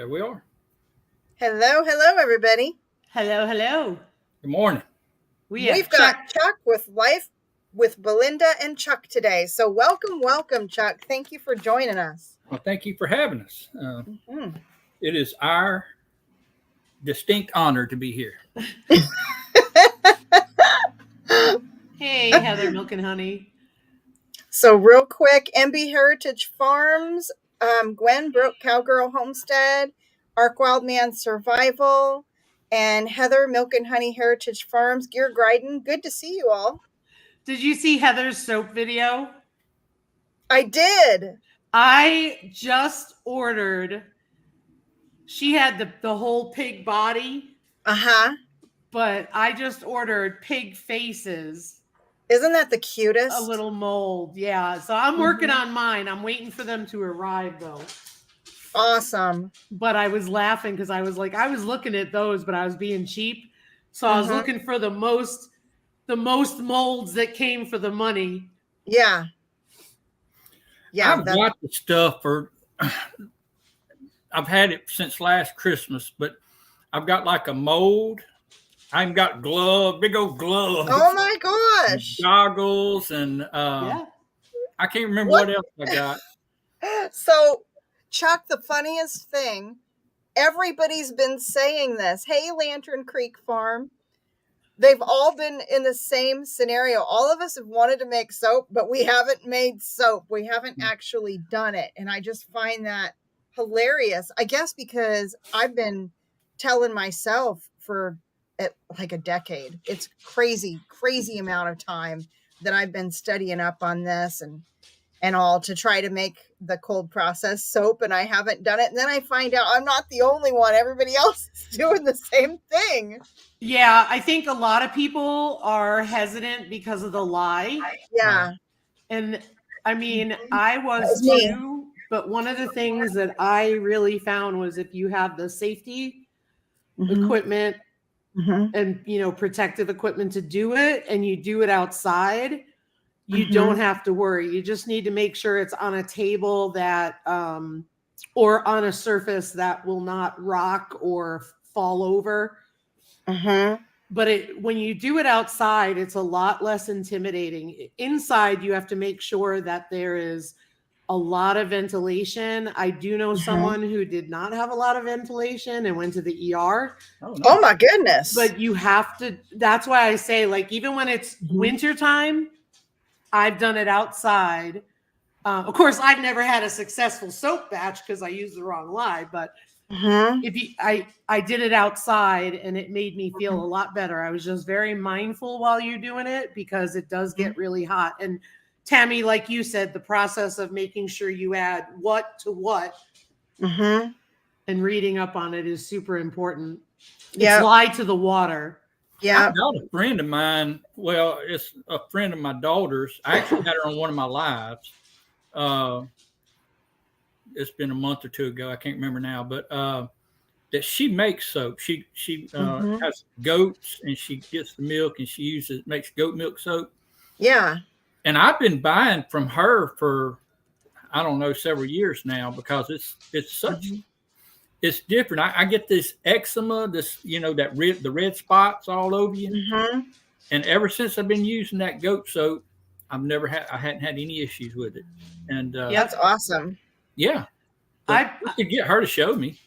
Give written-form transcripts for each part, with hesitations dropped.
There we are. Hello, everybody. Hello. Good morning. We've got Chuck with Life with Blinda and Chuck today. So welcome, Chuck. Thank you for joining us. Well, thank you for having us. It is our distinct honor to be here. Hey, Heather, Milk and Honey. So real quick, MB Heritage Farms, Gwen Brook Cowgirl Homestead, Ark Wildman Survival, and Heather Milk and Honey Heritage Farms, Gear Gryden. Good to see you all. Did you see Heather's soap video? I did. I just ordered. She had the whole pig body. But I just ordered pig faces. Isn't that the cutest? A little mold, yeah. So I'm working on mine. I'm waiting for them to arrive, though. Awesome. But I was laughing because I was looking at those, but I was being cheap. So I was looking for the most molds that came for the money. Yeah. I've got the stuff I've had it since last Christmas, but I've got like a mold. I've got big old gloves. Oh my gosh. Goggles and I can't remember what else I got. So, Chuck, the funniest thing, everybody's been saying this. Hey, Lantern Creek Farm. They've all been in the same scenario. All of us have wanted to make soap, but we haven't made soap. We haven't actually done it. And I just find that hilarious. I guess because I've been telling myself for like a decade. It's crazy amount of time that I've been studying up on this and all to try to make the cold process soap, and I haven't done it. And then I find out I'm not the only one. Everybody else is doing the same thing. Yeah, I think a lot of people are hesitant because of the lye. Yeah. And I mean, I was too, but one of the things that I really found was if you have the safety equipment and, protective equipment to do it, and you do it outside, you don't have to worry. You just need to make sure it's on a table that, or on a surface that will not rock or fall over. But when you do it outside, it's a lot less intimidating. Inside, you have to make sure that there is a lot of ventilation. I do know someone who did not have a lot of ventilation and went to the ER. Oh my goodness. But you have to, that's why I say, like, even when it's wintertime, I've done it outside. Of course, I've never had a successful soap batch because I used the wrong lye, but I did it outside and it made me feel a lot better. I was just very mindful while you're doing it because it does get really hot. And Tammy, like you said, the process of making sure you add what to what and reading up on it is super important. It's lye to the water. Yeah. I've got a friend of mine. Well, it's a friend of my daughter's. I actually had her on one of my lives. It's been a month or two ago. I can't remember now, but that she makes soap. She has goats and she gets the milk and she makes goat milk soap. Yeah. And I've been buying from her for, I don't know, several years now because it's such, it's different. I get this eczema, the red spots all over you. And ever since I've been using that goat soap, I hadn't had any issues with it. And that's awesome. Yeah. I could get her to show me.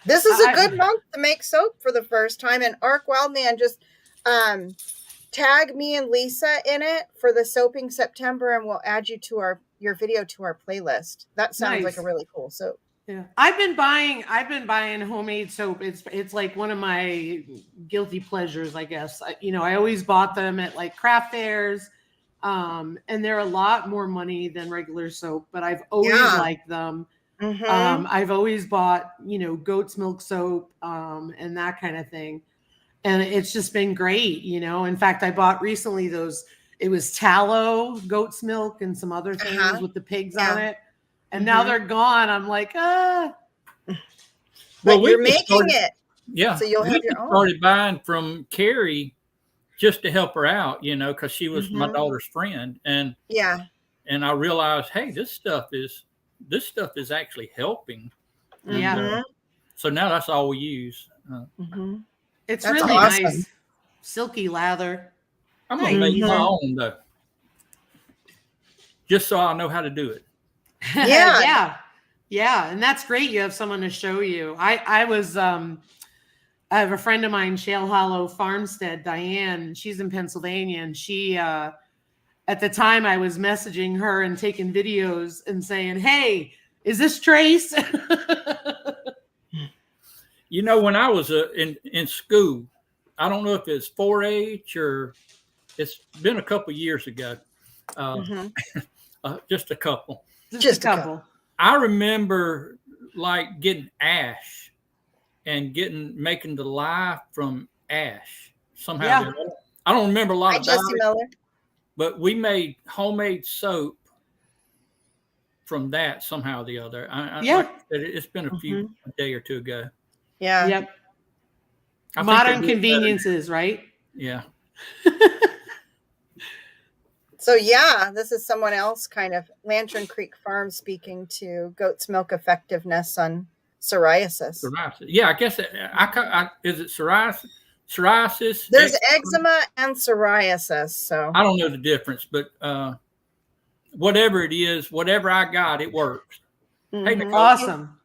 This is a good month to make soap for the first time. And Ark Wildman just tag me and Lisa in it for the Soaping September, and we'll add you to your video to our playlist. That sounds like a really cool soap. Yeah. I've been buying homemade soap. It's like one of my guilty pleasures, I guess. I always bought them at like craft fairs. And they're a lot more money than regular soap, but I've always liked them. I've always bought, goat's milk soap, and that kind of thing. And it's just been great, In fact, I bought recently it was tallow, goat's milk, and some other things with the pigs on it. And now they're gone. I'm like, But you're making it. Yeah. So you'll have your own. Started buying from Carrie just to help her out, because she was my daughter's friend. And I realized, hey, this stuff is actually helping. And, So now that's all we use. It's That's really awesome. nice. Silky lather. I'm going to make my own, though. Just so I know how to do it. Yeah. Yeah. And that's great. You have someone to show you. I have a friend of mine, Shale Hollow Farmstead, Diane. She's in Pennsylvania. And she, at the time I was messaging her and taking videos and saying, hey, is this Trace? You know, when I was in school, I don't know if it's 4-H or it's been a couple years ago. Just a couple. Just a couple. I remember like getting ash and making the lye from ash somehow. Yeah. I don't remember a lot about Jesse it, Miller. but we made homemade soap from that somehow or the other. Like it's been a day or two ago. Yeah. Yep. Modern conveniences, right? Yeah. So yeah, this is someone else kind of Lantern Creek Farm speaking to goat's milk effectiveness on psoriasis. Yeah, I guess is it psoriasis? Psoriasis. There's eczema and psoriasis. So I don't know the difference, but whatever it is, whatever I got, it works. Hey, Nicole. Awesome.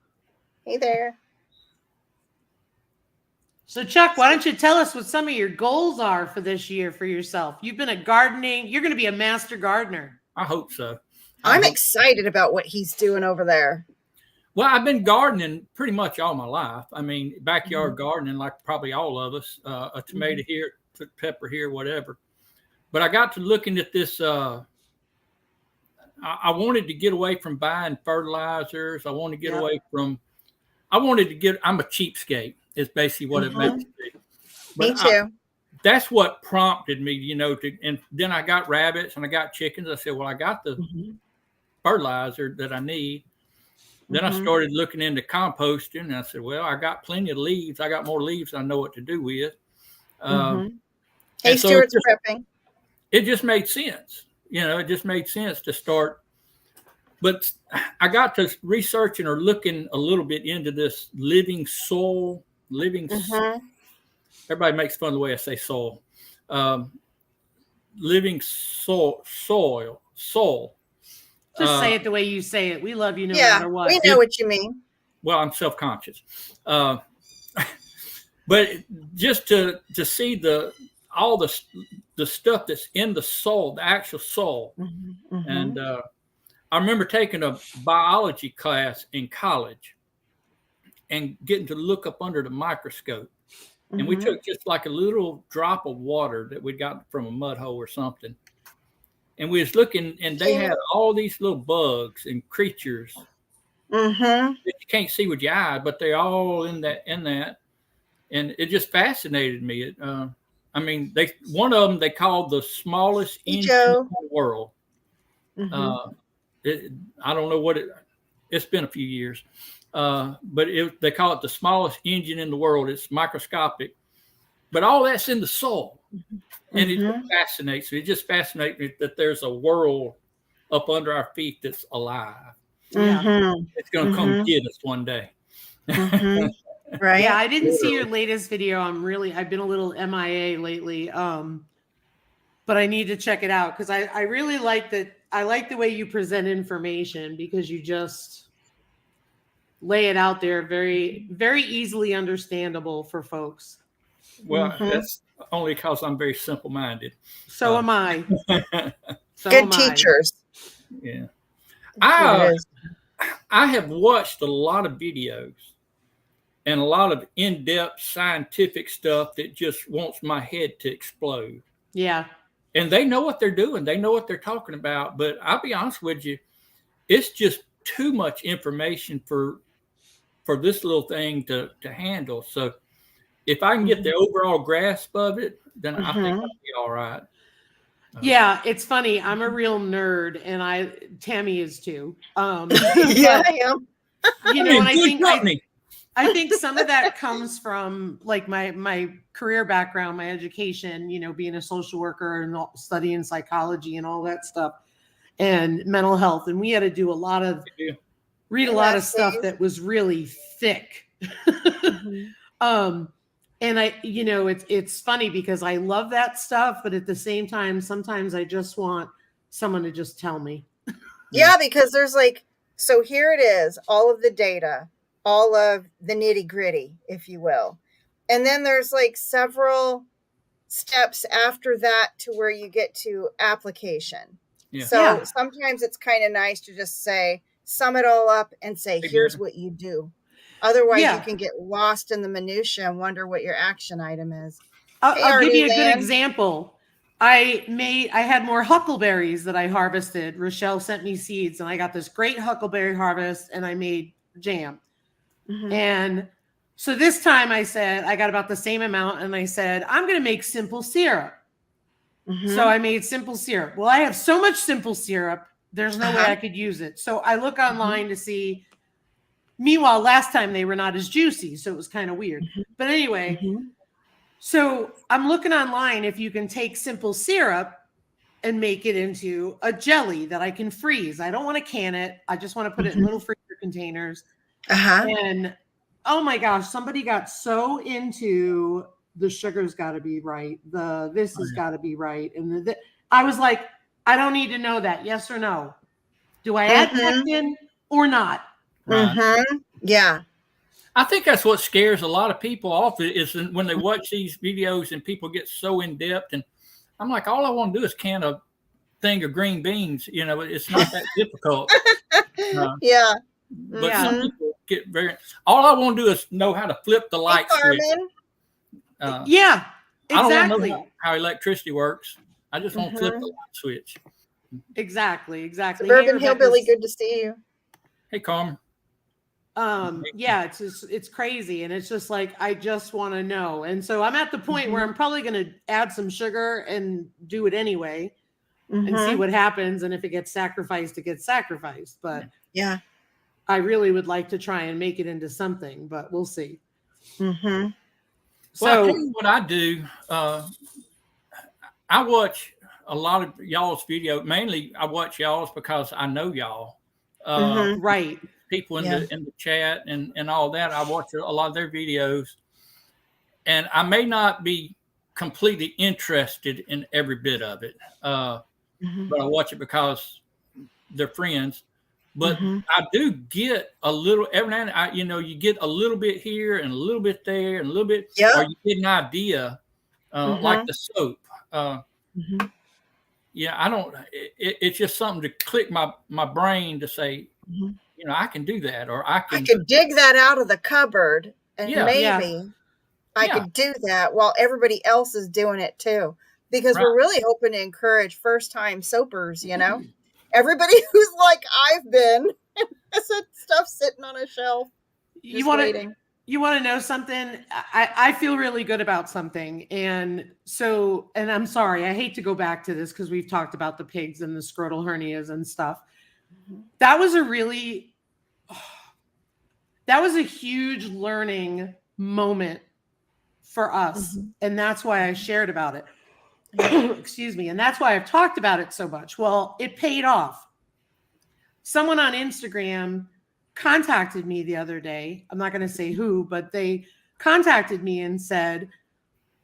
Hey there. So Chuck, why don't you tell us what some of your goals are for this year for yourself? You've been gardening. You're going to be a master gardener. I hope so. I'm excited about what he's doing over there. Well, I've been gardening pretty much all my life. I mean, backyard gardening, like probably all of us, a tomato here, pepper here, whatever. But I got to looking at this. I wanted to get away from buying fertilizers. I wanted to get away from, I'm a cheapskate. Is basically what it makes me. Me too. That's what prompted me, you know, and then I got rabbits and I got chickens. I said, well, I got the fertilizer that I need. Then I started looking into composting and I said, well, I got plenty of leaves. I got more leaves than I know what to do with. Hey, Stuart's prepping. It just made sense. You know, it just made sense to start. But I got to researching or looking a little bit into this living soil. Everybody makes fun of the way I say soil. Living soil. Just say it the way you say it. We love you no matter what. We know what you mean. Well, I'm self-conscious. But just to see all the stuff that's in the soil, the actual soil. And I remember taking a biology class in college and getting to look up under the microscope. And we took just like a little drop of water that we got from a mud hole or something. And we was looking, and they had all these little bugs and creatures that you can't see with your eye, but they're all in that. And it just fascinated me. I mean, one of them they called the smallest engine in the world. I don't know what it's been a few years. But they call it the smallest engine in the world. It's microscopic, but all that's in the soil, and it just fascinates me. It just fascinates me that there's a world up under our feet that's alive. It's going to come get us one day. Right? Yeah, I didn't see your latest video. I've been a little MIA lately, but I need to check it out because I really like that. I like the way you present information because you just lay it out there very, very easily understandable for folks. Well, that's only because I'm very simple-minded. So am I. Good teachers. Yeah. I have watched a lot of videos and a lot of in-depth scientific stuff that just wants my head to explode. Yeah. And they know what they're doing. They know what they're talking about. But I'll be honest with you, it's just too much information for this little thing to handle. So if I can get the overall grasp of it, then I think I'll be all right. Yeah, it's funny. I'm a real nerd, and Tammy is too. Yeah, I am. You know, and I think some of that comes from like my career background, my education. You know, being a social worker and studying psychology and all that stuff, and mental health. And we had to do read a lot of stuff that was really thick. And it's funny because I love that stuff, but at the same time, sometimes I just want someone to just tell me. Yeah, because there's like, so here it is, all of the data, all of the nitty gritty, if you will. And then there's like several steps after that to where you get to application. Yeah. So sometimes it's kind of nice to just say, sum it all up and say, here's what you do. Otherwise, you can get lost in the minutia and wonder what your action item is. I'll give you a good example. I had more huckleberries that I harvested. Rochelle sent me seeds, and I got this great huckleberry harvest, and I made jam. And so this time I said, I got about the same amount, and I said, I'm going to make simple syrup. So I made simple syrup. Well, I have so much simple syrup, there's no way I could use it. So I look online to see. Meanwhile, last time they were not as juicy, so it was kind of weird. But anyway, so I'm looking online if you can take simple syrup and make it into a jelly that I can freeze. I don't want to can it. I just want to put it in little freezer containers. And oh my gosh, somebody got so into the sugar's got to be right. This has got to be right. And I was like, I don't need to know that. Yes or no? Do I add pectin or not? Yeah. I think that's what scares a lot of people off is when they watch these videos and people get so in depth. And I'm like, all I want to do is can a thing of green beans. It's not that difficult. Yeah. But some people get all I want to do is know how to flip the light switch. Yeah, exactly. I don't want to know how electricity works. I just want to flip the light switch. Exactly. Suburban Hillbilly, good to see you. Hey, Carmen. It's crazy, and it's just like I just want to know. And so I'm at the point where I'm probably going to add some sugar and do it anyway and see what happens. And if it gets sacrificed, it gets sacrificed. But yeah, I really would like to try and make it into something, but we'll see. Well, I'll tell you what I do. I watch a lot of y'all's video. Mainly, I watch y'all's because I know y'all. Right. People in the chat and all that. I watch a lot of their videos, and I may not be completely interested in every bit of it, but I watch it because they're friends. But I do get a little every now and then. You get a little bit here and a little bit there and a little bit, or you get an idea, like the soap. Yeah, I don't. It's just something to click my brain to say. I can do that, or I can dig that out of the cupboard, and maybe I could do that while everybody else is doing it too. Because we're really hoping to encourage first-time soapers. Everybody who's like I've been, stuff sitting on a shelf. You want to know something? I feel really good about something, and I'm sorry, I hate to go back to this because we've talked about the pigs and the scrotal hernias and stuff. That was a huge learning moment for us. And that's why I shared about it. Excuse me. And that's why I've talked about it so much. Well, it paid off. Someone on Instagram contacted me the other day. I'm not going to say who, but they contacted me and said,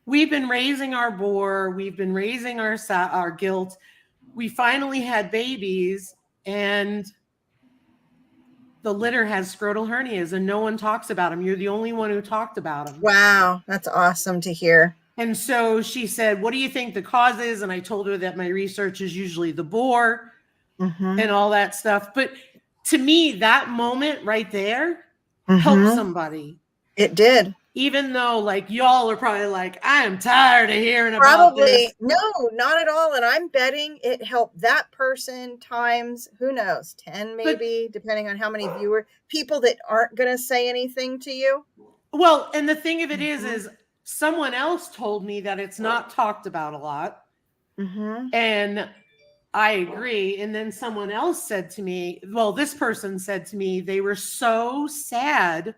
we've been raising our boar. We've been raising our gilt. We finally had babies, and the litter has scrotal hernias, and no one talks about them. You're the only one who talked about them. Wow, that's awesome to hear. And so she said, what do you think the cause is? And I told her that my research is usually the boar and all that stuff. But to me, that moment right there helped somebody. It did. Even though, like, y'all are probably like, I am tired of hearing about this. No, not at all. And I'm betting it helped that person times, who knows, 10 maybe, depending on how many people that aren't going to say anything to you. Well, and the thing of it is someone else told me that it's not talked about a lot. And I agree. And then someone else said to me, this person said to me, they were so sad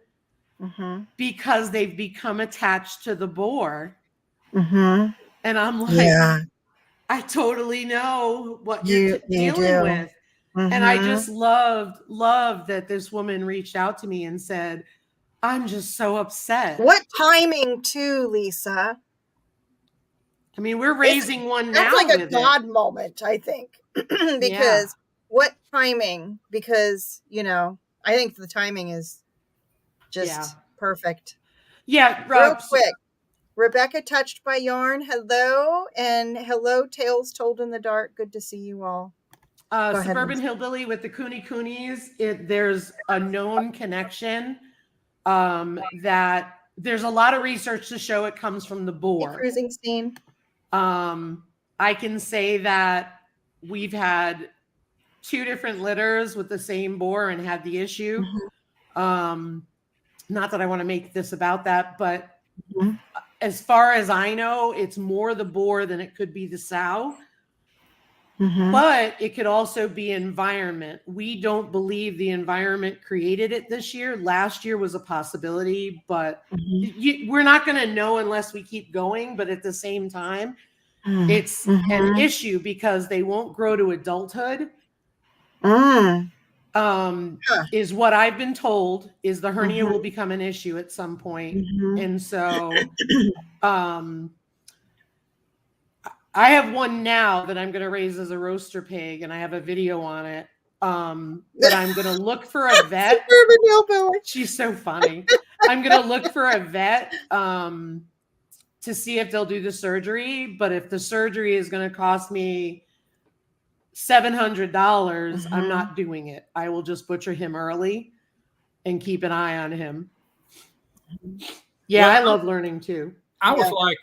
because they've become attached to the boar. And I'm like, I totally know what you're dealing with. And I just loved that this woman reached out to me and said, I'm just so upset. What timing too, Lisa? I mean, we're raising one That's now. like a with God moment, I think. Because what timing? Because, I think the timing is just perfect. Yeah. Real quick. Rebecca Touched by Yarn. Hello. And hello, Tales Told in the Dark. Good to see you all. Suburban Hillbilly with the Coonies. There's a known connection that there's a lot of research to show it comes from the boar. Hey, Cruising Scene. I can say that we've had 2 different litters with the same boar and had the issue. Not that I want to make this about that, but as far as I know, it's more the boar than it could be the sow. But it could also be environment. We don't believe the environment created it this year. Last year was a possibility, but we're not going to know unless we keep going. But at the same time, it's an issue because they won't grow to adulthood. Is what I've been told. Is the hernia will become an issue at some point. And so I have one now that I'm going to raise as a roaster pig, and I have a video on it. But I'm going to look for a vet. She's so funny. I'm going to look for a vet to see if they'll do the surgery. But if the surgery is going to cost me $700, I'm not doing it. I will just butcher him early and keep an eye on him. Yeah, I love learning too. I was like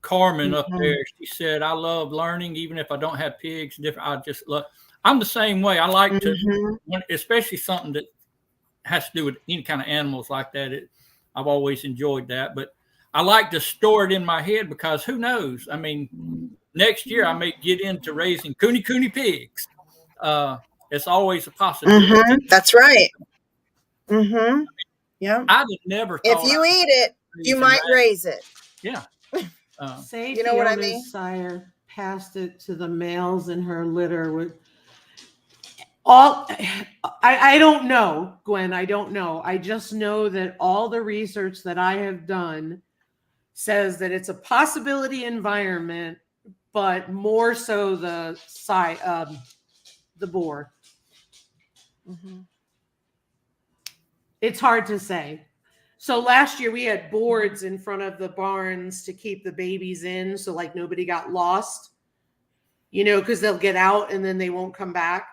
Carmen up there. She said, I love learning, even if I don't have pigs. I just love. I'm the same way. I like to, especially something that has to do with any kind of animals like that. I've always enjoyed that. But I like to store it in my head because who knows? I mean, next year I may get into raising cooney pigs. It's always a possibility. That's right. Yeah. I'd have never thought. If you eat it, you might raise it. Yeah. Say you know what I mean? Sire passed it to the males in her litter with all. I don't know, Gwen. I don't know. I just know that all the research that I have done says that it's a possibility environment, but more so the boar. It's hard to say. So last year we had boards in front of the barns to keep the babies in. So like nobody got lost, because they'll get out and then they won't come back.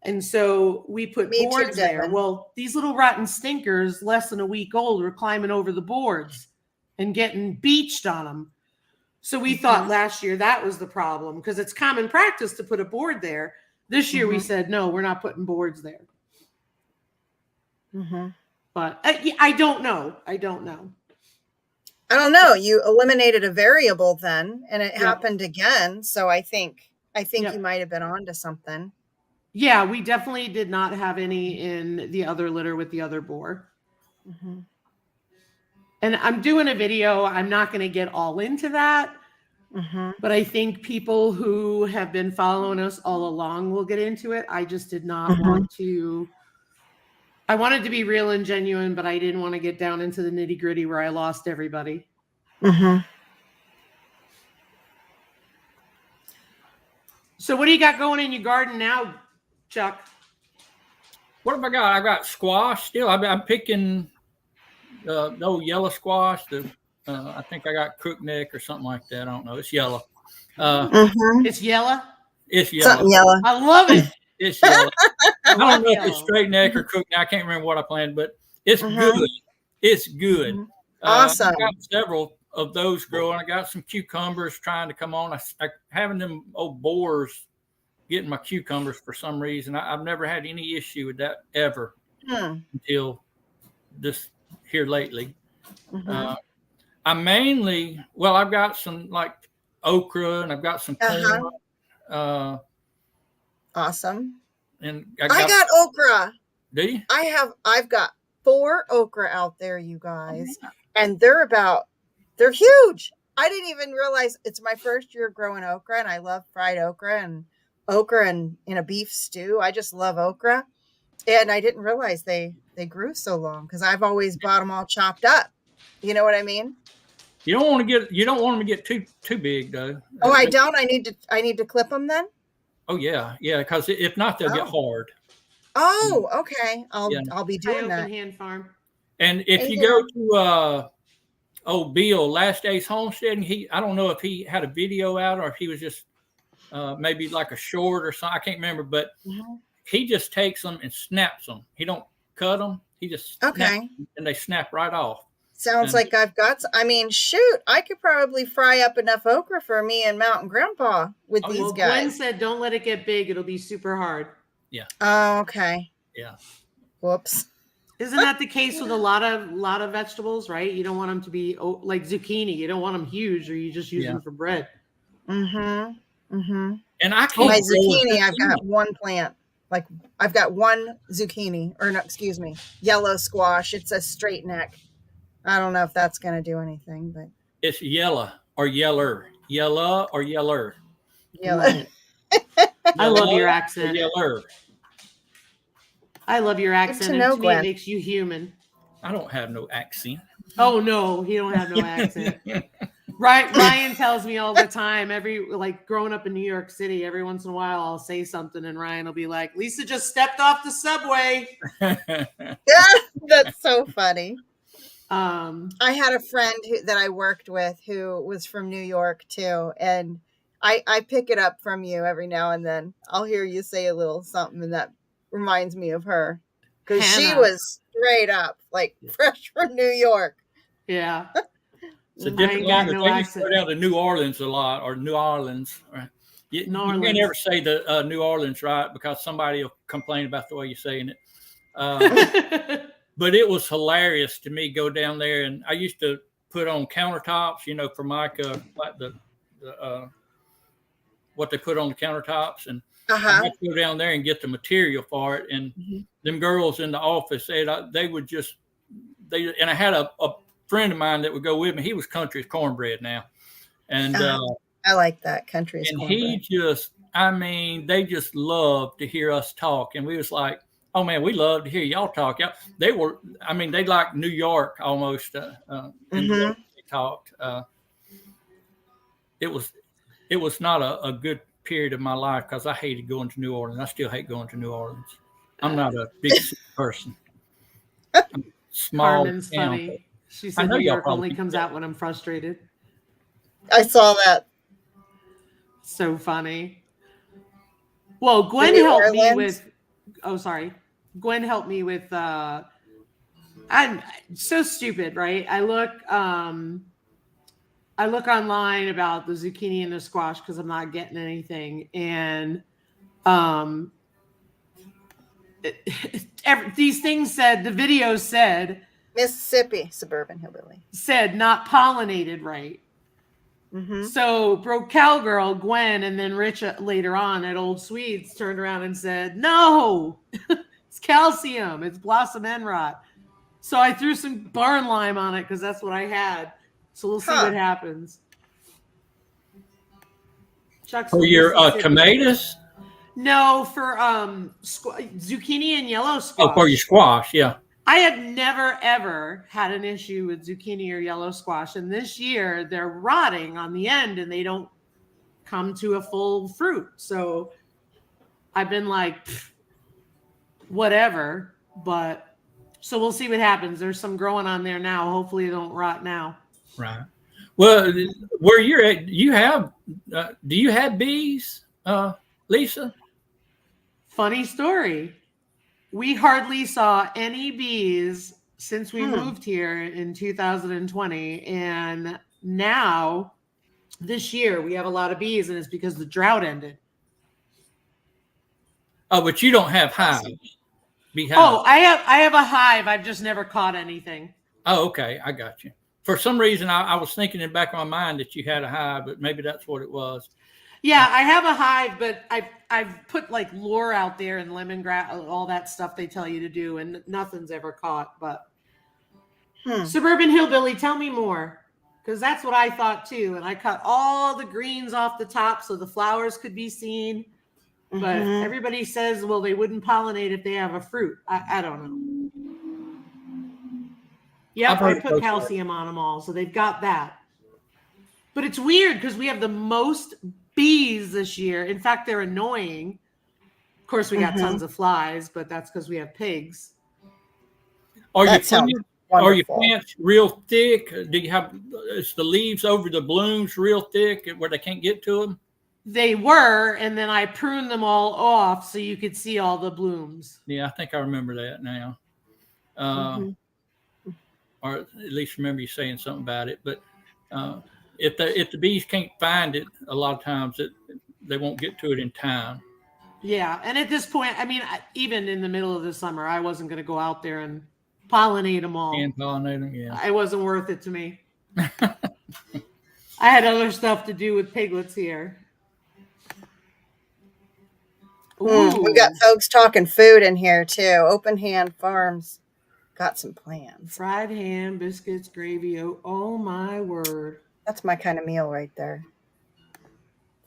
And so we put boards there. Well, these little rotten stinkers, less than a week old, were climbing over the boards and getting beached on them. So we thought last year that was the problem because it's common practice to put a board there. This year we said, no, we're not putting boards there. But I don't know. I don't know. You eliminated a variable then, and it happened again. So I think you might have been onto something. Yeah, we definitely did not have any in the other litter with the other boar. And I'm doing a video. I'm not going to get all into that. But I think people who have been following us all along will get into it. I just did not want to. I wanted to be real and genuine, but I didn't want to get down into the nitty gritty where I lost everybody. So what do you got going in your garden now, Chuck? What have I got? I got squash still. I'm picking no yellow squash. I think I got crookneck or something like that. I don't know. It's yellow. It's yellow? It's yellow. Something yellow. I love it. It's yellow. I don't know if it's straight neck or crook neck. I can't remember what I planted, but it's good. It's good. Awesome. I got several of those growing. I got some cucumbers trying to come on. I having them old boars getting my cucumbers for some reason. I've never had any issue with that ever until this here lately. I mainly, I've got some like okra and I've got some corn. Awesome. And I got okra. Do you? I've got 4 okra out there, you guys. And they're huge. I didn't even realize it's my first year growing okra, and I love fried okra and in a beef stew. I just love okra. And I didn't realize they grew so long because I've always bought them all chopped up. You know what I mean? You don't want them to get too big though. Oh, I don't. I need to clip them then. Oh yeah, because if not, they'll get hard. Oh, okay. Yeah. I'll be doing that. Hand farm. And if you go to old Bill, Last Days Homestead, I don't know if he had a video out or if he was just maybe like a short or something. I can't remember, but he just takes them and snaps them. He don't cut them. He just snaps them, and they snap right off. Sounds like I've got. I mean, shoot, I could probably fry up enough okra for me and Mountain Grandpa with these guys. Gwen said, "Don't let it get big; it'll be super hard." Yeah. Oh, okay. Yeah. Whoops. Isn't that the case with a lot of vegetables, right? You don't want them to be like zucchini. You don't want them huge, or you just use them for bread. Mm-hmm. Mm-hmm. And I can't. My zucchini, I've got one plant. Like I've got one zucchini, or no, excuse me, yellow squash. It's a straight neck. I don't know if that's going to do anything, but it's yellow or yeller. Yellow or yeller. Yellow. I love your accent. Yeller. I love your accent. And to me, it makes you human. I don't have no accent. Oh no, he don't have no accent. Right? Ryan tells me all the time. Growing up in New York City, every once in a while I'll say something, and Ryan will be like, "Lisa just stepped off the subway." That's so funny. I had a friend that I worked with who was from New York too, and I pick it up from you every now and then. I'll hear you say a little something, and that reminds me of her because she was straight up like fresh from New York. Yeah, it's a different language. They used to go down to New Orleans a lot, or New Orleans. Right? You can't ever say the New Orleans right because somebody will complain about the way you're saying it. But it was hilarious to me go down there, and I used to put on countertops, for Micah, like the what they put on the countertops, and I had to go down there and get the material for it. And them girls in the office said they would and I had a friend of mine that would go with me. He was country as cornbread now, and I like that country as cornbread. And they just loved to hear us talk, and we was like, oh man, we love to hear y'all talk. They like New York almost. They talked. It was not a good period of my life because I hated going to New Orleans. I still hate going to New Orleans. I'm not a big person. Small. Carmen's funny. She said New York only comes out when I'm frustrated. I saw that. So funny. Well, Gwen helped me with. Oh, sorry. Gwen helped me with. I'm so stupid, right? I look online about the zucchini and the squash because I'm not getting anything, and these things said the video said Mississippi suburban hillbilly said not pollinated right. So broke cowgirl Gwen and then Rich later on at Old Swedes turned around and said, no, it's calcium, it's blossom end rot. So I threw some barn lime on it because that's what I had. So we'll see what happens. Chuck's for your tomatoes? No, for zucchini and yellow squash. Oh, for your squash, yeah. I have never, ever had an issue with zucchini or yellow squash. And this year, they're rotting on the end and they don't come to a full fruit. So I've been like, whatever. But so we'll see what happens. There's some growing on there now. Hopefully they don't rot now. Right. Well, where you're at, do you have bees, Lisa? Funny story. We hardly saw any bees since we moved here in 2020. And now, this year, we have a lot of bees, and it's because the drought ended. Oh, but you don't have hives. Oh, I have a hive. I've just never caught anything. Oh, okay. I got you. For some reason, I was thinking in the back of my mind that you had a hive, but maybe that's what it was. Yeah, I have a hive, but I've put like lure out there and lemongrass, all that stuff they tell you to do, and nothing's ever caught. But Suburban Hillbilly, tell me more, because that's what I thought too. And I cut all the greens off the top so the flowers could be seen. But everybody says, well, they wouldn't pollinate if they have a fruit. I don't know. Yep, I put calcium on them all, so they've got that. But it's weird because we have the most bees this year. In fact, they're annoying. Of course, we got tons of flies, but that's because we have pigs. Are your plants real thick? Do you have the leaves over the blooms real thick where they can't get to them? They were, and then I pruned them all off so you could see all the blooms. Yeah, I think I remember that now. Or at least remember you saying something about it. But if the bees can't find it, a lot of times they won't get to it in time. Yeah, and at this point, I mean, even in the middle of the summer, I wasn't going to go out there and pollinate them all. And pollinate them, yeah. It wasn't worth it to me. I had other stuff to do with piglets here. We got folks talking food in here too. Open Hand Farms got some plans. Fried ham, biscuits, gravy. Oh my word. That's my kind of meal right there.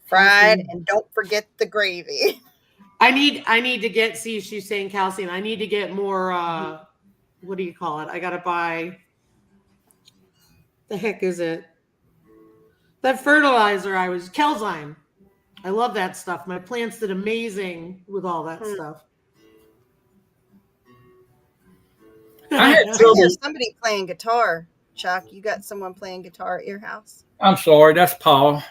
Fried, and don't forget the gravy. I need to get, see, she's saying calcium. I need to get more, what do you call it? I got to buy, the heck is it? That fertilizer Kelzyme. I love that stuff. My plants did amazing with all that stuff. I had somebody playing guitar. Chuck, you got someone playing guitar at your house? I'm sorry, that's Paul.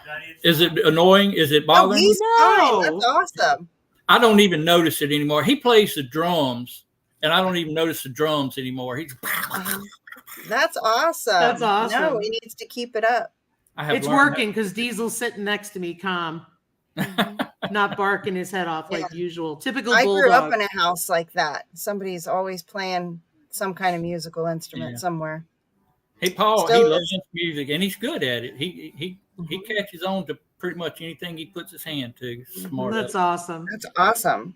Is it annoying? Is it bothering you? No, that's awesome. I don't even notice it anymore. He plays the drums, and I don't even notice the drums anymore. He's That's awesome. That's awesome. No, he needs to keep it up. It's working because Diesel's sitting next to me, calm. Not barking his head off like usual. Typical bulldog. I grew up in a house like that. Somebody's always playing some kind of musical instrument somewhere. Hey, Paul, he loves music, and he's good at it. He catches on to pretty much anything he puts his hand to. Smart. That's awesome. That's awesome.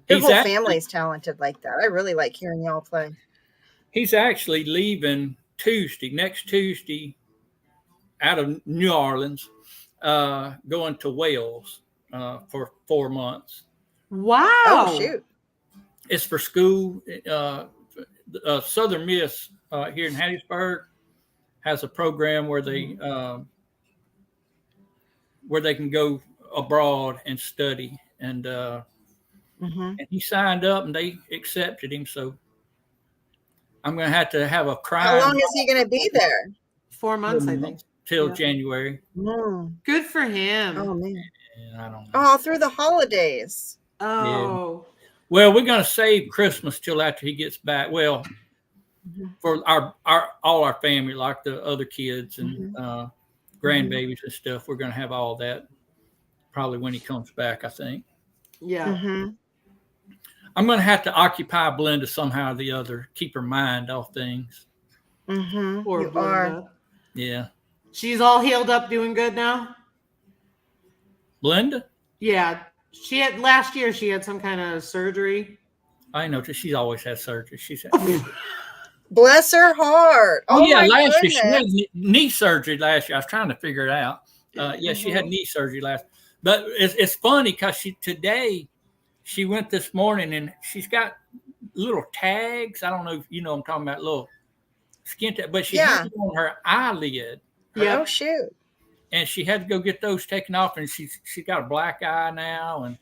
Your whole family's talented like that. I really like hearing y'all play. He's actually leaving next Tuesday, out of New Orleans, going to Wales for 4 months. Wow. Oh, shoot. It's for school. Southern Miss here in Hattiesburg has a program where they can go abroad and study. And he signed up and they accepted him. So I'm going to have a cry. How long is he going to be there? 4 months, I think. Till January. Good for him. Oh, man. I don't know. Oh, through the holidays. Oh. Yeah. Well, we're going to save Christmas till after he gets back. Well, for all our family, like the other kids and grandbabies and stuff, we're going to have all that probably when he comes back, I think. Yeah. I'm going to have to occupy Blinda somehow or the other, keep her mind off things. Poor You Blinda. are. Yeah. She's all healed up, doing good now? Blinda? Yeah. Last year she had some kind of surgery. I know, she's always had surgery. Bless her heart. Oh yeah, last year she had knee surgery last year. I was trying to figure it out. She had knee surgery but it's funny because today she went this morning and she's got little tags. I don't know if you know what I'm talking about, little skin tag, but she has it on her eyelid. Oh shoot. And she had to go get those taken off, and she got a black eye now, and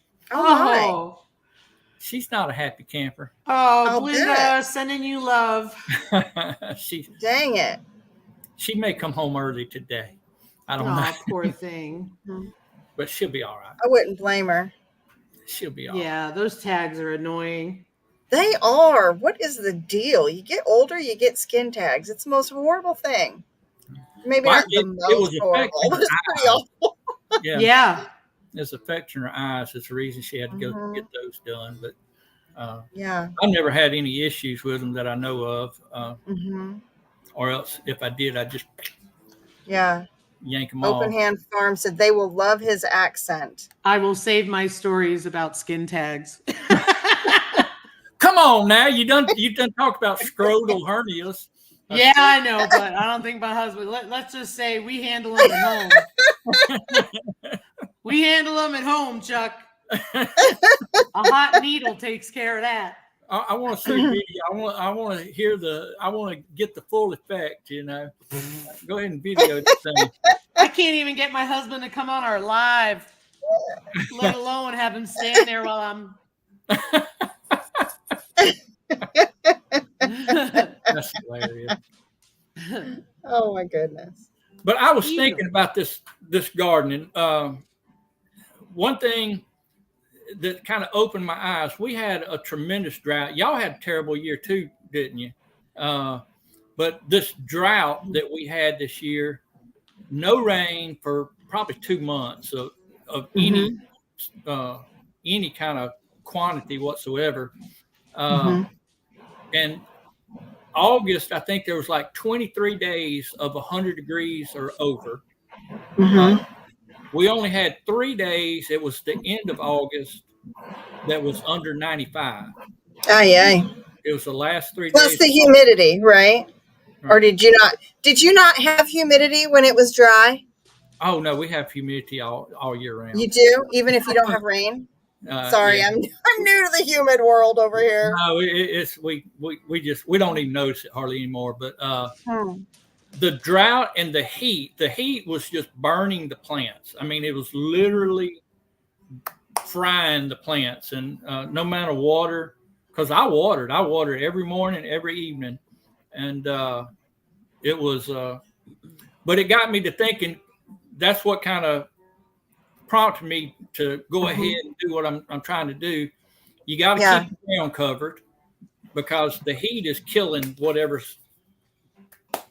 she's not a happy camper. Oh, Blinda, sending you love. Dang it. She may come home early today. I don't know. Poor thing. But she'll be all right. I wouldn't blame her. She'll be all right. Yeah, those tags are annoying. They are. What is the deal? You get older, you get skin tags. It's the most horrible thing. Maybe not the most horrible. It's pretty awful. Yeah. It's affecting her eyes. It's the reason she had to go get those done. But I've never had any issues with them that I know of. Or else, if I did, I'd just yank them off. Open Hand Farm said they will love his accent. I will save my stories about skin tags. Come on now, you done talked about scrotal hernias. Yeah, I know, but I don't think my husband. Let's just say we handle them at home. We handle them at home, Chuck. A hot needle takes care of that. I want to see video. I want to hear I want to get the full effect, you know. Go ahead and video this thing. I can't even get my husband to come on our live, let alone have him stand there while I'm. That's hilarious. Oh my goodness. But I was thinking about this gardening. One thing that kind of opened my eyes, we had a tremendous drought. Y'all had a terrible year too, didn't you? But this drought that we had this year, no rain for probably 2 months of any kind of quantity whatsoever. And August, I think there was like 23 days of 100 degrees or over. We only had 3 days. It was the end of August that was under 95. Aye. It was the last 3 days. Plus the humidity, right? Or did you not have humidity when it was dry? Oh no, we have humidity all year round. You do, even if you don't have rain? Sorry, yeah. I'm new to the humid world over here. No, we don't even notice it hardly anymore. But the drought and the heat was just burning the plants. I mean, it was literally frying the plants, and no amount of water, because I watered every morning, every evening, and it was. But it got me to thinking. That's what kind of prompted me to go ahead and do what I'm trying to do. You got to keep the ground covered, because the heat is killing whatever's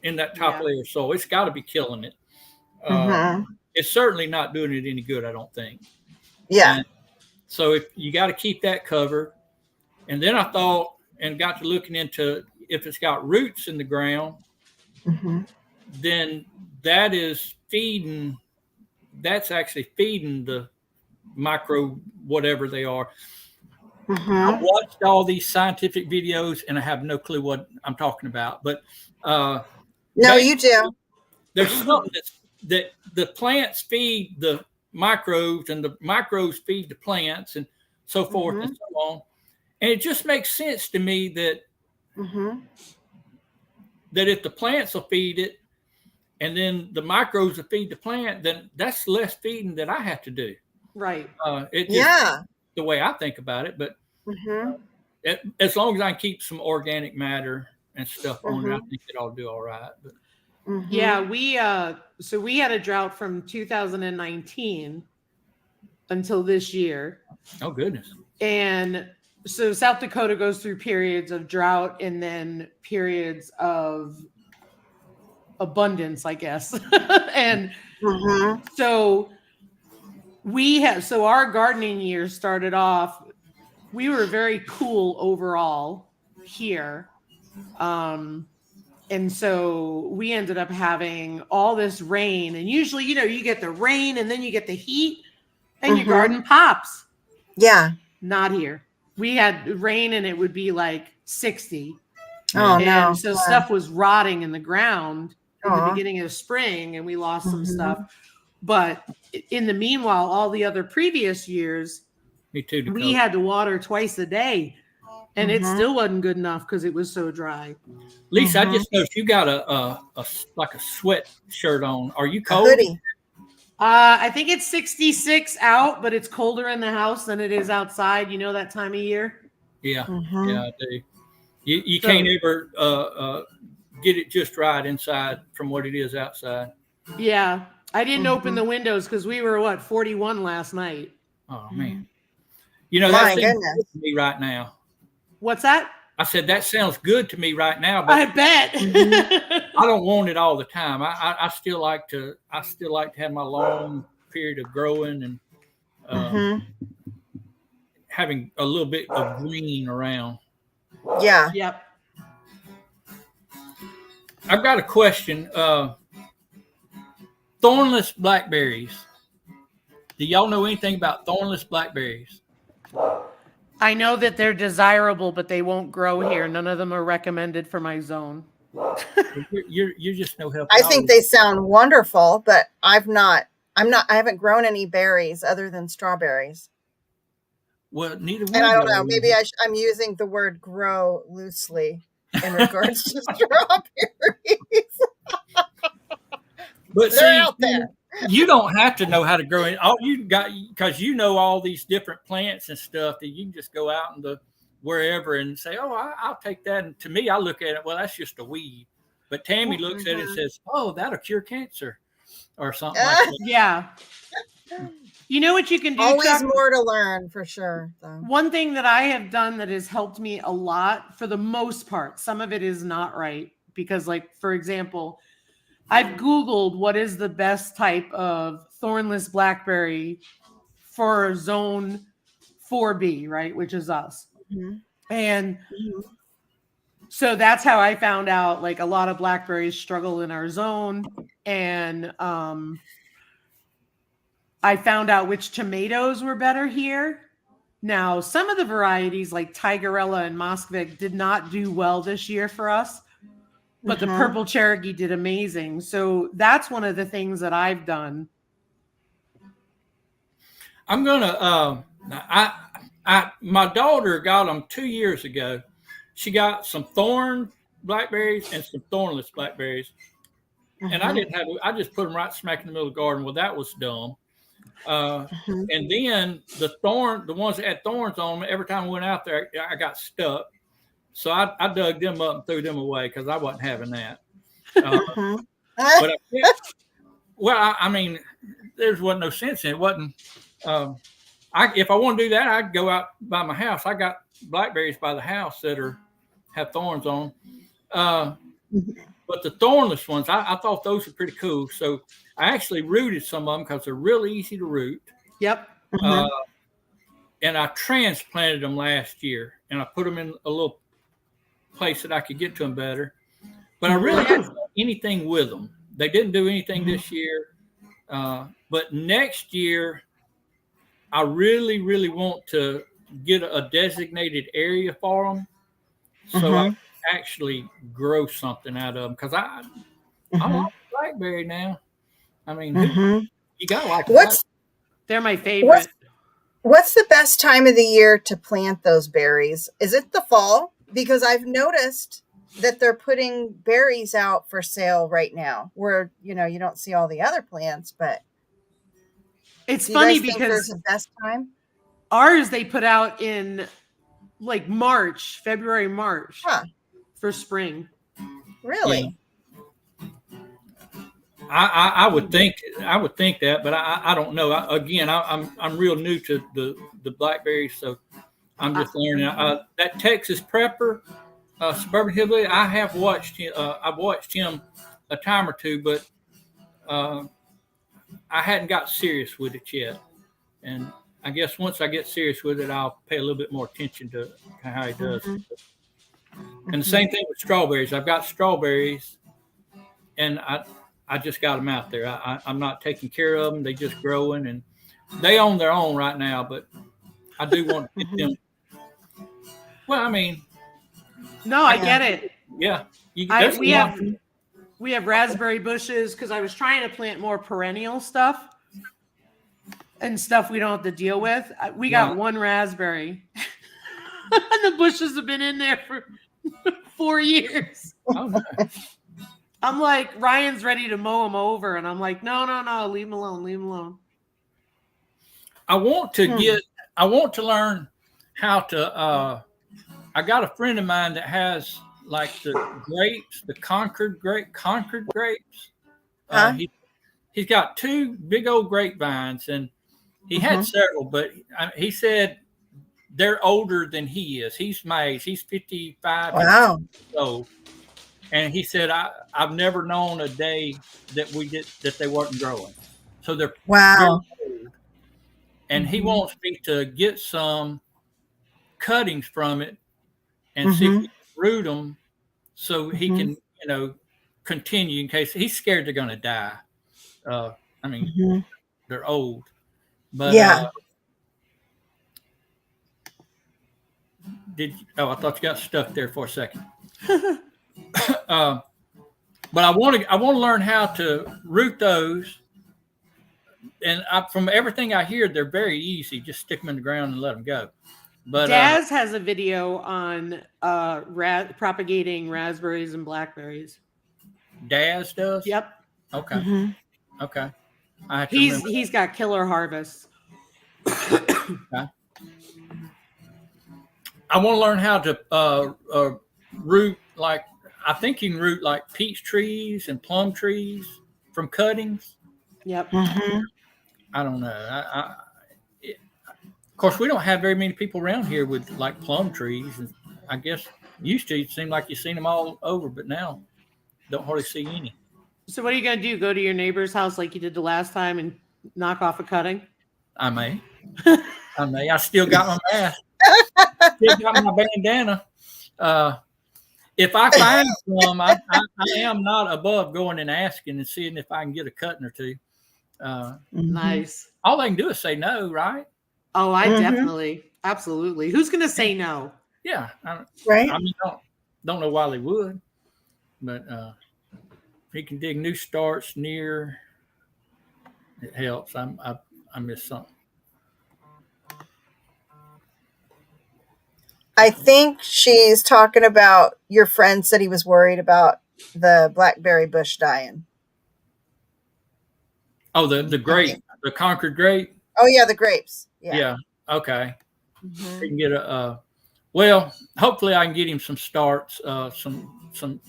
in that top layer of soil. It's got to be killing it. It's certainly not doing it any good, I don't think. Yeah. And so if you got to keep that covered. And then I thought and got to looking into if it's got roots in the ground, then that's actually feeding the micro whatever they are. I watched all these scientific videos and I have no clue what I'm talking about, but no, you do. There's something that the plants feed the microbes, and the microbes feed the plants, and so forth and so on. And it just makes sense to me that that if the plants will feed it, and then the microbes will feed the plant, then that's less feeding that I have to do. Right. The way I think about it, but as long as I can keep some organic matter and stuff on it, I think it ought to do all right. But yeah, we had a drought from 2019 until this year. Oh goodness. And so South Dakota goes through periods of drought and then periods of abundance, I guess. And so our gardening year started off, we were very cool overall here. And so we ended up having all this rain, and usually, you get the rain and then you get the heat and your garden pops. Yeah. Not here. We had rain and it would be like 60. Oh, and no. So stuff was rotting in the ground in the beginning of spring, and we lost some stuff. But in the meanwhile, all the other previous years, we had to water twice a day, and it still wasn't good enough because it was so dry. Lisa, I just noticed you got a sweatshirt on. Are you cold? Hoodie. I think it's 66 out, but it's colder in the house than it is outside. You know that time of year? Yeah, yeah, I do. You can't ever get it just right inside from what it is outside. Yeah, I didn't open the windows because we were 41 last night. Oh man, that sounds good to me right now. What's that? I said that sounds good to me right now, but I bet. I don't want it all the time. I still like to have my long period of growing and having a little bit of green around. Yeah. Yep. I've got a question. Thornless blackberries. Do y'all know anything about thornless blackberries? I know that they're desirable, but they won't grow here. None of them are recommended for my zone. You're just no help. I think they sound wonderful, but I haven't grown any berries other than strawberries. Well, neither one. And I don't know. Maybe I'm using the word "grow" loosely in regards to strawberries. But They're see, out there. you don't have to know how to grow it. All you got, because you know all these different plants and stuff, that you can just go out into wherever and say, "Oh, I'll take that." And to me, I look at it, well, that's just a weed. But Tammy looks at it and says, "Oh, that'll cure cancer," or something like that. Yeah. You know what you can do? Always Chuck? more to learn, for sure. Though. One thing that I have done that has helped me a lot, for the most part, some of it is not right, because, like, for example, I've Googled what is the best type of thornless blackberry for zone 4B, right? Which is us. Mm-hmm. And so that's how I found out, like, a lot of blackberries struggle in our zone. And I found out which tomatoes were better here. Now, some of the varieties like Tigerella and Moskvik did not do well this year for us, but the Purple Cherokee did amazing. So that's one of the things that I've done. I'm gonna. My daughter got them 2 years ago. She got some thorn blackberries and some thornless blackberries, and I didn't have. I just put them right smack in the middle of the garden. Well, that was dumb. And then the ones that had thorns on them, every time I went out there, I got stuck. So I dug them up and threw them away because I wasn't having that. But I mean, there wasn't no sense in it. It wasn't. If I want to do that, I'd go out by my house. I got blackberries by the house that have thorns on them. But the thornless ones, I thought those were pretty cool. So I actually rooted some of them because they're really easy to root. Yep. And I transplanted them last year, and I put them in a little place that I could get to them better. But I really haven't done anything with them. They didn't do anything this year. But next year, I really, really want to get a designated area for them, so I can actually grow something out of them. Because I like blackberry now. I mean, you gotta like They're my favorite. What's the best time of the year to plant those berries? Is it the fall? Because I've noticed that they're putting berries out for sale right now, where you don't see all the other plants, but it's funny because because the best time ours they put out in like February, March for spring. Really? Yeah. I would think that, but I don't know. I'm real new to the blackberries, so I'm just learning. That Texas Prepper, Suburban Hillbilly, I have watched him. I've watched him a time or two, but I hadn't got serious with it yet. And I guess once I get serious with it, I'll pay a little bit more attention to how he does. And the same thing with strawberries. I've got strawberries, and I just got them out there. I'm not taking care of them. They just growing, and they own their own right now. But I do want to get them. Well, I mean, no, I get it. Yeah, we have raspberry bushes because I was trying to plant more perennial stuff and stuff we don't have to deal with. We got one raspberry, and the bushes have been in there for 4 years. Oh, nice. I'm like, Ryan's ready to mow them over, and I'm like, no, leave them alone. I want to learn how to. I got a friend of mine that has like the grapes, the Concord grapes. He's got 2 big old grapevines, and he had several, but he said they're older than he is. He's my age. He's 55 years old. And he said, I've never known a day that they weren't growing. So they're very old. And he wants me to get some cuttings from it and see if we can root them so he can, continue in case he's scared they're going to die. I mean, they're old. But I thought you got stuck there for a second. But I want to learn how to root those from everything I hear, they're very easy. Just stick them in the ground and let them go. But Daz has a video on propagating raspberries and blackberries. Daz does? Yep. Okay. Okay. He's got killer harvests. Okay. I want to learn how to root, like, I think you can root like peach trees and plum trees from cuttings. Yep. I don't know. Of course, we don't have very many people around here with like plum trees, and I guess used to it seemed like you seen them all over, but now don't hardly see any. So what are you gonna do? Go to your neighbor's house like you did the last time and knock off a cutting? I may. I still got my mask. Still got my bandana. If I find some, I am not above going and asking and seeing if I can get a cutting or two. Nice. All they can do is say no, right? Oh, I definitely, absolutely. Who's going to say no? Yeah, Right. I mean, don't know why they would, but if he can dig new starts near, it helps. I miss something. I think she's talking about your friend said he was worried about the blackberry bush dying. Oh, the grape, the Concord grape. Oh yeah, the grapes. Yeah. Okay. We can get well, hopefully I can get him some starts, some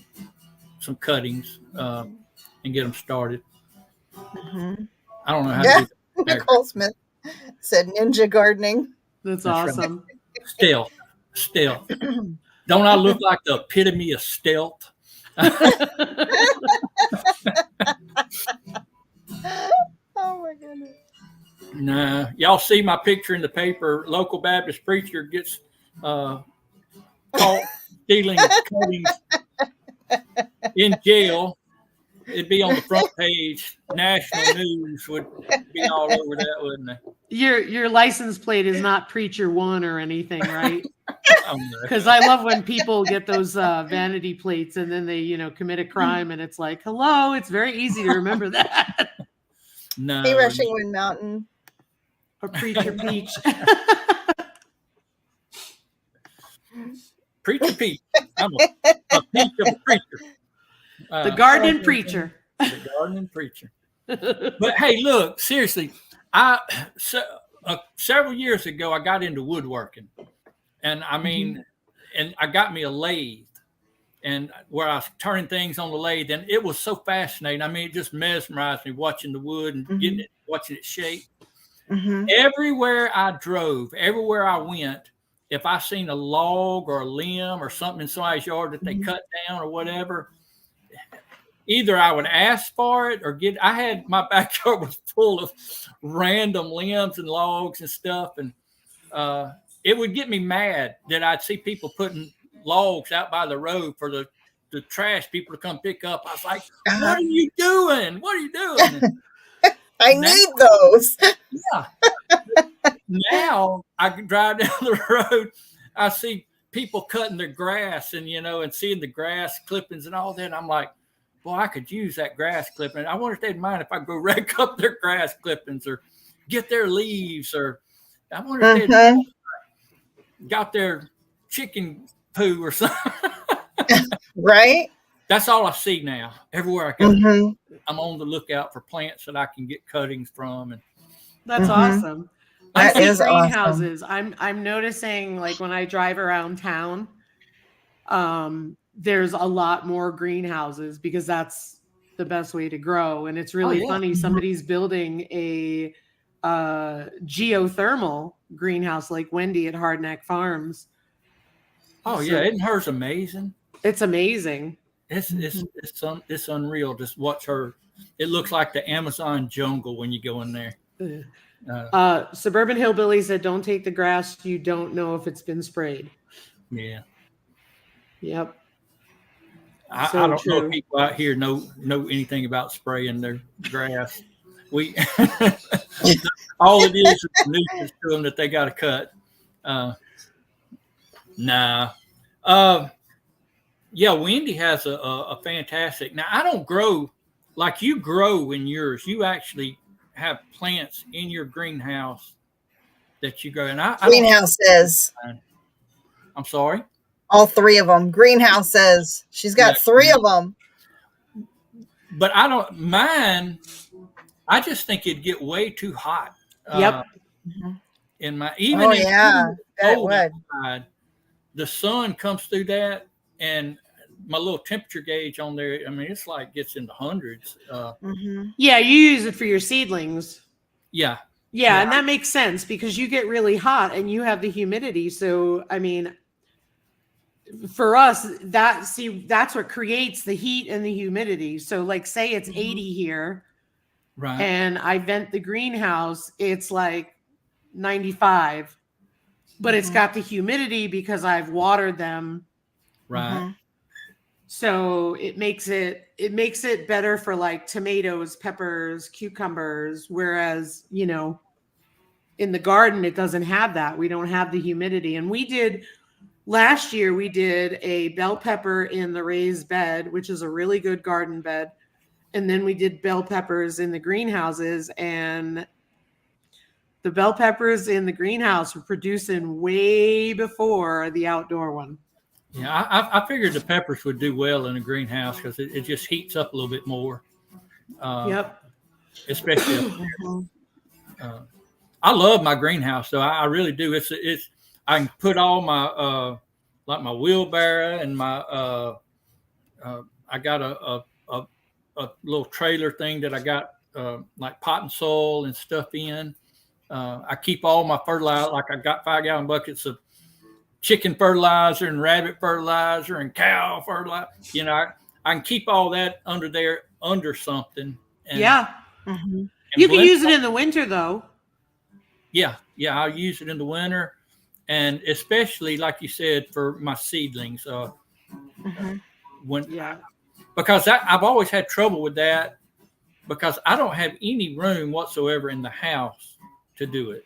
cuttings, and get them started. I don't know how to do that. Nicole Smith said ninja gardening. That's awesome. Right. Stealth. Don't I look like the epitome of stealth? Oh my goodness. Nah, y'all see my picture in the paper. Local Baptist preacher gets caught stealing cuttings in jail. It'd be on the front page. National news would be all over that, wouldn't it? Your license plate is not Preacher One or anything, right? Oh, no. Because I love when people get those vanity plates and then they, commit a crime and it's like, hello, it's very easy to remember that. No. Hey, Rushing Wind Mountain. Or Preacher Peach. Preacher Peach. I'm a peach of a preacher. The gardening preacher. The gardening preacher. But hey, look, seriously, several years ago, I got into woodworking. And I mean, and I got me a lathe, and where I was turning things on the lathe, and it was so fascinating. I mean, it just mesmerized me watching the wood and watching it shape. Everywhere I drove, everywhere I went, if I seen a log or a limb or something in somebody's yard that they cut down or whatever, either I would ask for it or I had my backyard was full of random limbs and logs and stuff, and it would get me mad that I'd see people putting logs out by the road for the trash people to come pick up. I was like, what are you doing? What are you doing? I need those. Yeah. Now I can drive down the road. I see people cutting their grass and seeing the grass clippings and all that. And I'm like, boy, I could use that grass clipping. I wonder if they'd mind if I go rake up their grass clippings or get their leaves, or I wonder if they'd got their chicken poo or something. Right? That's all I see now. Everywhere I go, I'm on the lookout for plants that I can get cuttings from. And that's awesome. That is greenhouses. Awesome. I'm noticing, like, when I drive around town, there's a lot more greenhouses because that's the best way to grow. And it's really funny. Somebody's building a geothermal greenhouse like Wendy at Hardneck Farms. Oh yeah, isn't hers amazing? It's amazing. It's unreal. Just watch her. It looks like the Amazon jungle when you go in there. Suburban Hillbilly said, "Don't take the grass. You don't know if it's been sprayed." Yeah. Yep. I don't know if people out here know anything about spraying their grass. We all it is nuisance to them that they got to cut. Nah. Yeah, Wendy has a fantastic. Now I don't grow like you grow in yours. You actually have plants in your greenhouse that you go and greenhouses. I'm sorry. All 3 of them. Greenhouses. She's got 3 of them. But I don't mine. I just think it'd get way too hot. Yep. In my It would. Outside, the sun comes through that, and my little temperature gauge on there, I mean, it's like gets into hundreds. Yeah, you use it for your seedlings. Yeah. Yeah, and that makes sense because you get really hot and you have the humidity. So, I mean, for us, that's what creates the heat and the humidity. So, like, say it's 80 here, right? And I vent the greenhouse, it's like 95, but it's got the humidity because I've watered them, right? So it makes it better for like tomatoes, peppers, cucumbers. Whereas, you know, in the garden, it doesn't have that. We don't have the humidity, and last year, we did a bell pepper in the raised bed, which is a really good garden bed. And then we did bell peppers in the greenhouses, and the bell peppers in the greenhouse were producing way before the outdoor one. Yeah, I figured the peppers would do well in a greenhouse because it just heats up a little bit more. Yep. Especially up there. I love my greenhouse, though. I really do. It's I can put all my like my wheelbarrow and my I got a little trailer thing that I got like pot and soil and stuff in. I keep all my fertilizer, like I got 5-gallon buckets of chicken fertilizer and rabbit fertilizer and cow fertilizer. You know, I can keep all that under there under something. And, and you can use it in the winter, though. Yeah, I'll use it in the winter, and especially like you said for my seedlings. Because I've always had trouble with that because I don't have any room whatsoever in the house to do it.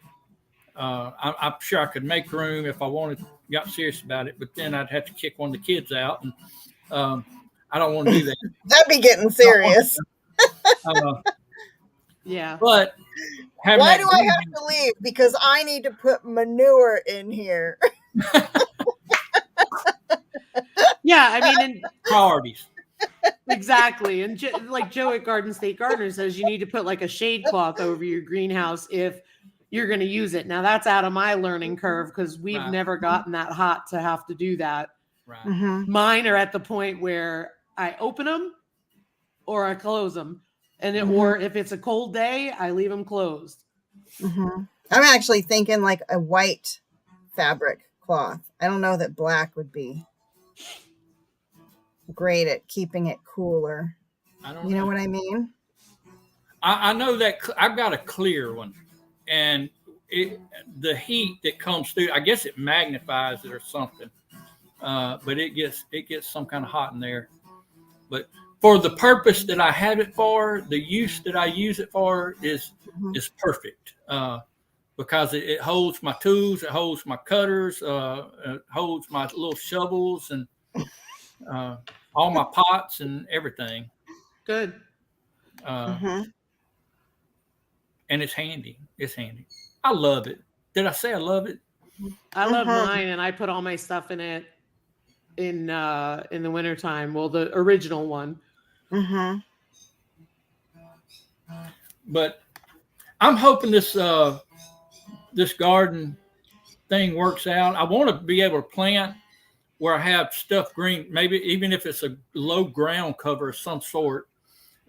I'm sure I could make room if I got serious about it, but then I'd have to kick one of the kids out, and I don't want to do that. That'd be getting serious. Yeah. But why do I have to leave? Because I need to put manure in here. Yeah, I mean, and priorities. Exactly. And like Joe at Garden State Gardener says, you need to put like a shade cloth over your greenhouse if you're going to use it. Now that's out of my learning curve because we've never gotten that hot to have to do that. Right. Mine are at the point where I open them or I close them. And or if it's a cold day, I leave them closed. I'm actually thinking like a white fabric cloth. I don't know that black would be great at keeping it cooler. You know what I mean? I know that I've got a clear one, and the heat that comes through, I guess it magnifies it or something. But it gets some kind of hot in there. But for the purpose that I have it for, the use that I use it for is perfect. Because it holds my tools, it holds my cutters, it holds my little shovels and all my pots and everything. Good. And it's handy. It's handy. I love it. Did I say I love it? I love mine, and I put all my stuff in it in the wintertime. Well, the original one. But I'm hoping this garden thing works out. I want to be able to plant where I have stuff green, maybe even if it's a low ground cover of some sort,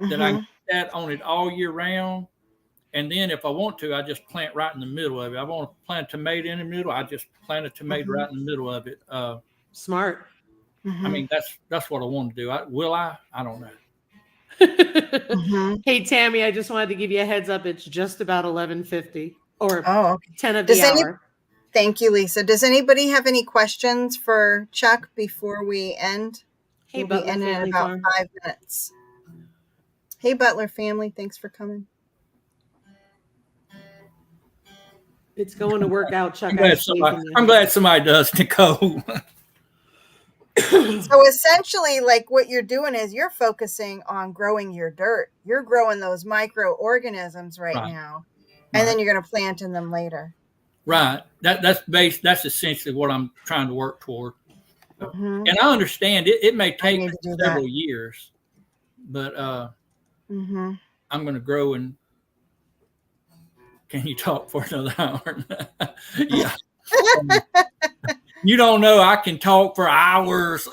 that I can get that on it all year round. And then if I want to, I just plant right in the middle of it. I want to plant a tomato in the middle. I just plant a tomato right in the middle of it. Smart. I mean, that's what I want to do. Will I? I don't know. Hey, Tammy, I just wanted to give you a heads up. It's just about 11:50 or 10 of the hour. Thank you, Lisa. Does anybody have any questions for Chuck before we end? Hey, we'll be ending in about 5 minutes. Hey, Butler family. Thanks for coming. It's going to work out, Chuck. I'm glad somebody does, Nicole. So essentially, like what you're doing is you're focusing on growing your dirt. You're growing those microorganisms right now, and then you're going to plant in them later. Right. That's essentially what I'm trying to work toward. Mm-hmm. And I understand it may take several that. years, but Mm-hmm. I'm going to grow. And can you talk for another hour? Yeah. You don't know I can talk for hours.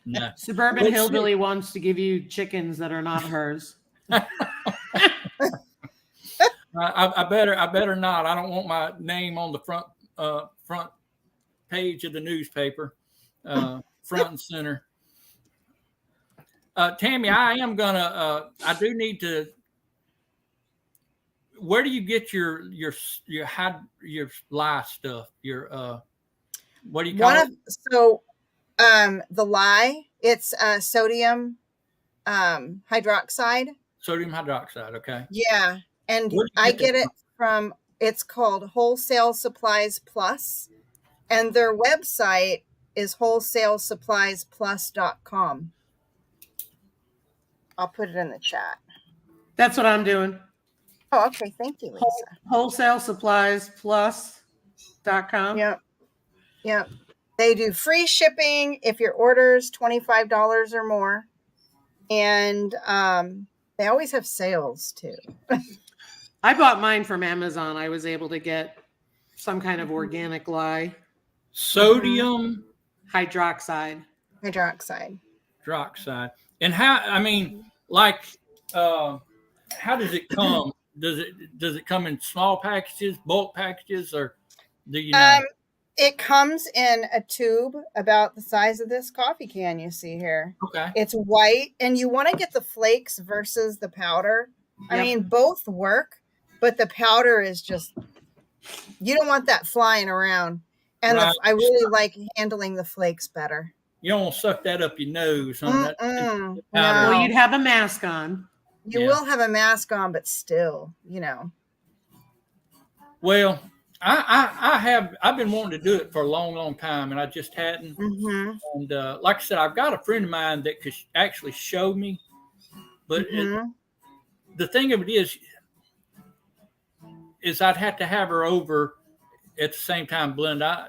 No. Suburban Hillbilly wants to give you chickens that are not hers. I better not. I don't want my name on the front page of the newspaper, front and center. Tammy, I am gonna. I do need to. Where do you get your lye stuff? Your what do you call it? So, the lye, it's sodium hydroxide. Sodium hydroxide. Okay. Yeah, and I get it from. It's called Wholesale Supplies Plus, and their website is wholesalesuppliesplus.com. I'll put it in the chat. That's what I'm doing. Oh, okay. Thank you, Lisa. Wholesalesuppliesplus.com. Yep. They do free shipping if your order's $25 or more. And they always have sales too. I bought mine from Amazon. I was able to get some kind of organic lye. Sodium hydroxide. And how does it come? Does it come in small packages, bulk packages, or do you know? It comes in a tube about the size of this coffee can you see here. Okay. It's white, and you want to get the flakes versus the powder. Yep. I mean, both work, but the powder is just, you don't want that flying around. And right. I really like handling the flakes better. You don't want to suck that up your nose. Huh? No. Well, you'd have a mask on. You will have a mask on, but still, you know. Well, I've been wanting to do it for a long, long time, and I just hadn't. Mm-hmm. And like I said, I've got a friend of mine that could actually show me. But the thing of it is I'd have to have her over at the same time, Blinda.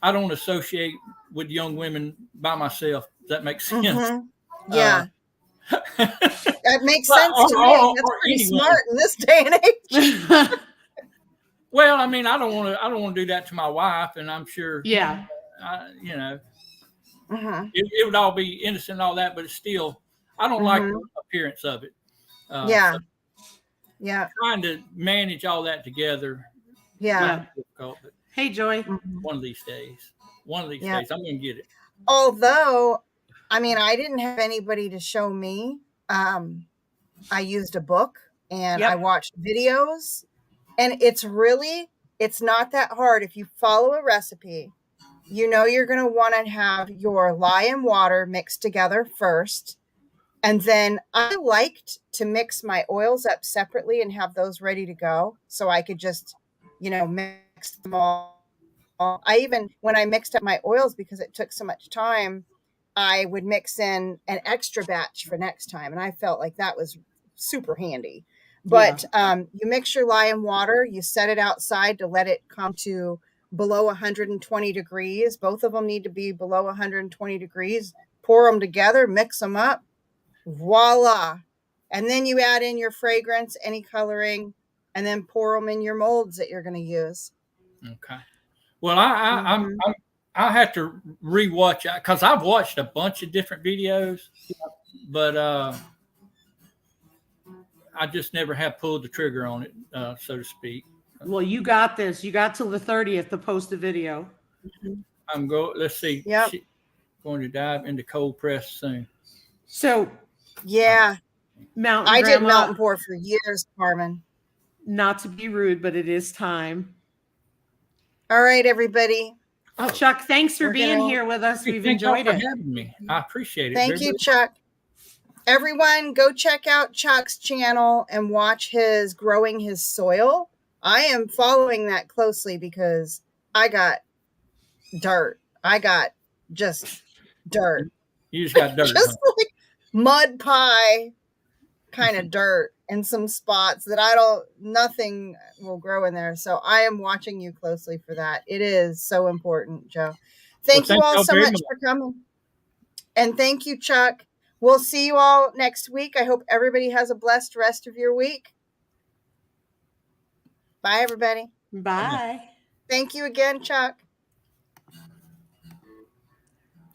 I don't associate with young women by myself. Does that make sense? Mm-hmm. Yeah. That makes sense to me. That's pretty smart in this day and age. Well, I mean, I don't want to do that to my wife, and I'm sure. Yeah. It would all be innocent and all that, but it's still, I don't like the appearance of it. Yeah. Trying to manage all that together. Yeah. Difficult, but hey, Joy. One of these days, I'm going to get it. Although, I mean, I didn't have anybody to show me. I used a book and I watched videos, and it's not that hard. If you follow a recipe, you're going to want to have your lye and water mixed together first. And then I liked to mix my oils up separately and have those ready to go. So I could just, mix them all. When I mixed up my oils, because it took so much time, I would mix in an extra batch for next time. And I felt like that was super handy. But you mix your lye and water, you set it outside to let it come to below 120 degrees. Both of them need to be below 120 degrees. Pour them together, mix them up. Voila. And then you add in your fragrance, any coloring, and then pour them in your molds that you're going to use. Okay. Well, I have to rewatch it because I've watched a bunch of different videos, but I just never have pulled the trigger on it, so to speak. Well, you got this. You got till the 30th to post a video. Let's see. Yep. Going to dive into cold press soon. So, yeah, I did mountain pour for years, Carmen. Not to be rude, but it is time. All right, everybody. Oh, Chuck, thanks for being here with us. We've enjoyed it. Thank you for having me. I appreciate it. Thank you, Chuck. Everyone, go check out Chuck's channel and watch his growing his soil. I am following that closely because I got dirt. I got just dirt. You just got dirt. Just like mud pie kind of dirt in some spots that nothing will grow in there. So I am watching you closely for that. It is so important, Joe. Thank you all so much for coming. And thank you, Chuck. We'll see you all next week. I hope everybody has a blessed rest of your week. Bye, everybody. Bye. Thank you again, Chuck.